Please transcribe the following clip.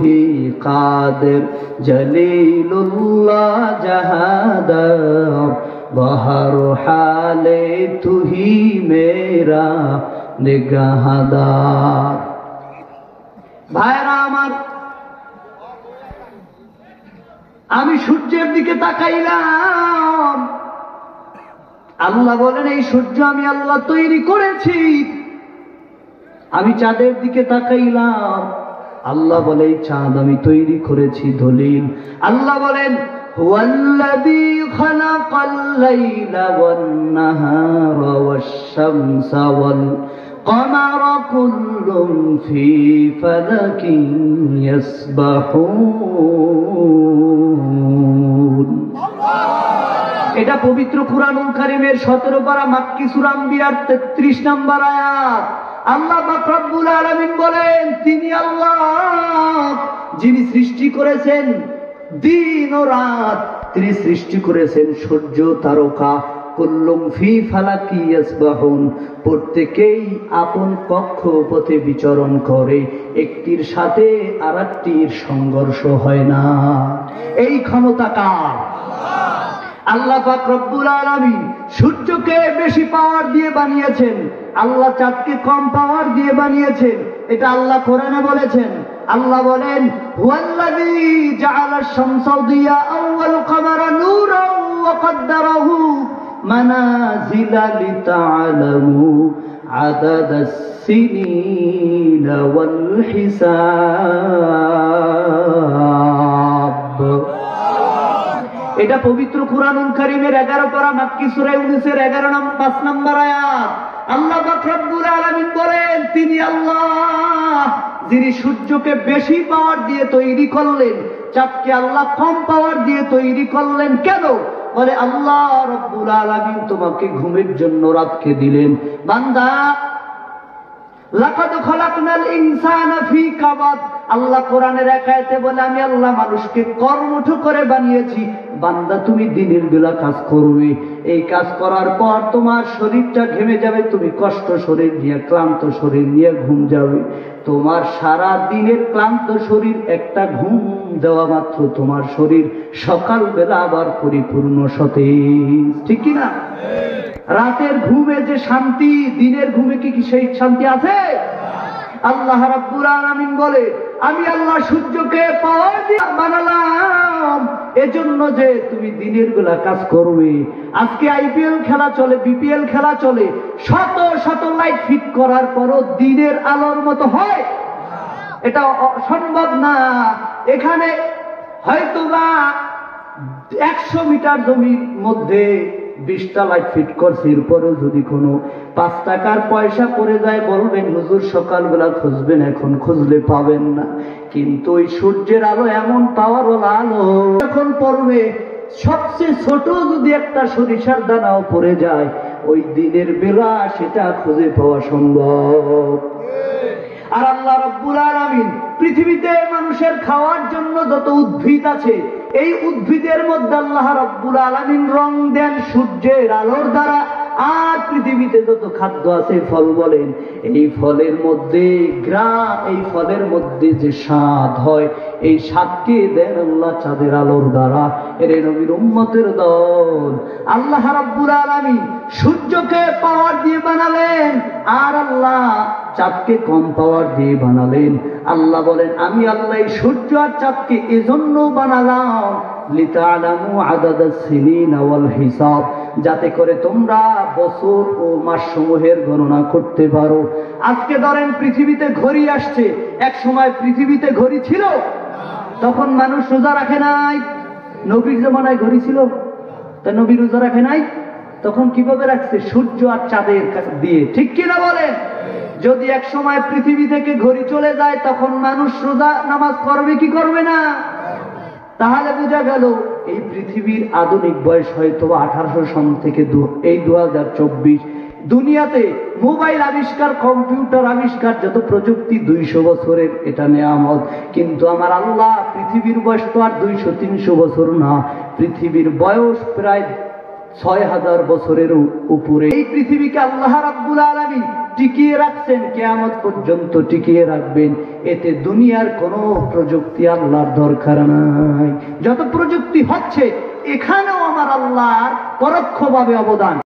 ही कादिर जलीलुल्लाह जहादर बहर हाले तू ही मेरा निगाहदार। भाइरा आमार, আমি সূর্যের দিকে তাকাইলাম, আল্লাহ বলেন এই সূর্য আমি আল্লাহ তৈরি করেছি। আমি চাঁদের দিকে তাকাইলাম, আল্লাহ বলে এই চাঁদ আমি তৈরি করেছি। দলিল আল্লাহ বলেন হুয়াল্লাযী খালাকাল লাইলা ওয়ান নাহারা ওয়াশ শামসা ওয়াল কমারা কুল্লুন ফি ফালাকিন ইয়াসবাহুন। এটা পবিত্র কুরআনুল কারীমের 17 পারা মাক্কি সূরা আম্বিয়ার 33 নম্বর আয়াত। আল্লাহ পাক রব্বুল আলামিন বলেন তিনি আল্লাহ যিনি সৃষ্টি করেছেন দিন ও রাত, তিনি সৃষ্টি করেছেন সূর্য তারকা। কুল্লুম ফি ফালাকি ইয়াসবাহুন, প্রত্যেকেই আপন কক্ষপথে বিচরণ করে, একটির সাথে আরেকটির সংঘর্ষ হয় না। এই ক্ষমতা কার? আল্লাহ পাক রব্বুল আলামিন সূর্যকে বেশি পাওয়ার দিয়ে বানিয়েছেন, আল্লাহ চাঁদকে কম পাওয়ার দিয়ে বানিয়েছেন। এটা আল্লাহ কোরআনে বলেছেন। আল্লাহ বলেন হুয়াল্লাযী জাআলাশ শামসা দিয়াআন ওয়াল কমারা নূরান ওয়া কদ্দারাহু মানাজিলা লিতা'লামু আদাদাস সিনিনা ওয়াল হিসাব। এটা পবিত্র কুরআনুল কারীমের 11 পারা মাক্কি সূরা ইউনূসের 5 নম্বর আয়াত। আল্লাহ পাক রব্বুল আলামিন বলেন তিনি আল্লাহ যিনি সূর্যকে বেশি পাওয়ার দিয়ে তৈরি করলেন, চাঁদকে আল্লাহ কম পাওয়ার দিয়ে তৈরি করলেন। কেন? বলে আল্লাহ রব্বুল আলামিন তোমাকে ঘুমের জন্য রাতকে দিলেন। বান্দা লাকাদ খালাকনাল ইনসানা ফি কাবাদ, আল্লাহ কোরআনের এক আয়াতে বলে আমি আল্লাহ মানুষকে কর্মঠ করে বানিয়েছি। বান্দা তুমি দিনের বেলা কাজ করবে, এই কাজ করার পর তোমার শরীরটা ঘেমে যাবে, তুমি কষ্ট শরীর নিয়ে ক্লান্ত শরীর নিয়ে ঘুম যাবে। তোমার সারা দিনের ক্লান্ত শরীর একটা ঘুম দেওয়া মাত্র তোমার শরীর সকালবেলা আবার পরিপূর্ণ সতেজ, ঠিক কি না? রাতের ঘুমে যে শান্তি, দিনের ঘুমে কি সেই শান্তি আছে? আল্লাহ রাব্বুল আলামিন বলে আমি আল্লাহ সূর্যকে পাওয়ার দিয়ে বানালাম এজন্য যে তুমি দিনের বেলা কাজ করবে। আজকে আইপিএল খেলা চলে, বিপিএল খেলা চলে, শত শত লাইট ফিট করার পরও দিনের আলোর মতো হয়? এটা সম্ভব না। এখানে হয়তোবা 100 মিটার জমির মধ্যে 20টা লাইট ফিট করছে, এরপরেও যদি কোনো 5 টাকার পয়সা পড়ে যায় বলবেন হুজুর সকালবেলা খুঁজবেন, এখন খুঁজলে পাবেন না। কিন্তু ওই সূর্যের আলো এমন পাওয়ারওয়ালা আলো, যখন পড়বে সবচেয়ে ছোট যদি একটা সরিষার দানাও পড়ে যায় ওই দিনের বেলা সেটা খুঁজে পাওয়া সম্ভব। আর আল্লাহ রাব্বুল আলামিন পৃথিবীতে মানুষের খাওয়ার জন্য যত উদ্ভিদ আছে, এই উদ্ভিদের মধ্যে আল্লাহ রাব্বুল আলামিন রং দেন সূর্যের আলোর দ্বারা। আর পৃথিবীতে যত খাদ্য আছে, ফল বলেন, এই ফলের মধ্যে গ্রাম, এই ফলের মধ্যে যে স্বাদ হয়, এই স্বাদকে দেন আল্লাহ চাঁদের আলোর দ্বারা। এর নবীর উম্মতের দল, আল্লাহ রাব্বুল আলামিন সূর্যকে পাওয়ার দিয়ে বানালেন আর আল্লাহ চাঁদকে কম পাওয়ার দিয়ে বানালেন। আল্লাহ বলেন আমি আল্লাহ এই সূর্য আর চাঁদকে এজন্য বানালাম লিতা'লামু আদাদাস সিনিনা ওয়াল হিসাব, যাতে করে তোমরা বছর ও মাস সমূহের গণনা করতে পারো। আজকে ধরেন পৃথিবীতে ঘড়ি আসছে, এক সময় পৃথিবীতে ঘড়ি ছিল, তখন মানুষ রোজা রাখে নাই। নবীর জামানায় ঘড়ি ছিল, তা নবী রোজা রাখে নাই, তখন কিভাবে রাখছে? সূর্য আর চাঁদের দিয়ে, ঠিক কিনা বলেন? যদি এক সময় পৃথিবী থেকে ঘড়ি চলে যায় তখন মানুষ রোজা নামাজ করবে কি করবে না? তাহলে বোঝা গেল এই পৃথিবীর আধুনিক বয়স হয়তো 1800 সন থেকে এই 2024 দুনিয়াতে মোবাইল আবিষ্কার, কম্পিউটার আবিষ্কার, যত প্রযুক্তি 200 বছরের এটা নেয়ামত। কিন্তু আমার আল্লাহ পৃথিবীর বয়স তো আর 200-300 বছর না, পৃথিবীর বয়স প্রায় 6000 বছরের উপরে। এই পৃথিবীকে আল্লাহ রাব্বুল আলামিন টিকিয়ে রাখছেন, কিয়ামত পর্যন্ত টিকিয়ে রাখবেন। এতে দুনিয়ার কোনো প্রযুক্তি আল্লাহর দরকার নাই। যত প্রযুক্তি হচ্ছে এখানেও আমার আল্লাহর পরোক্ষভাবে অবদান।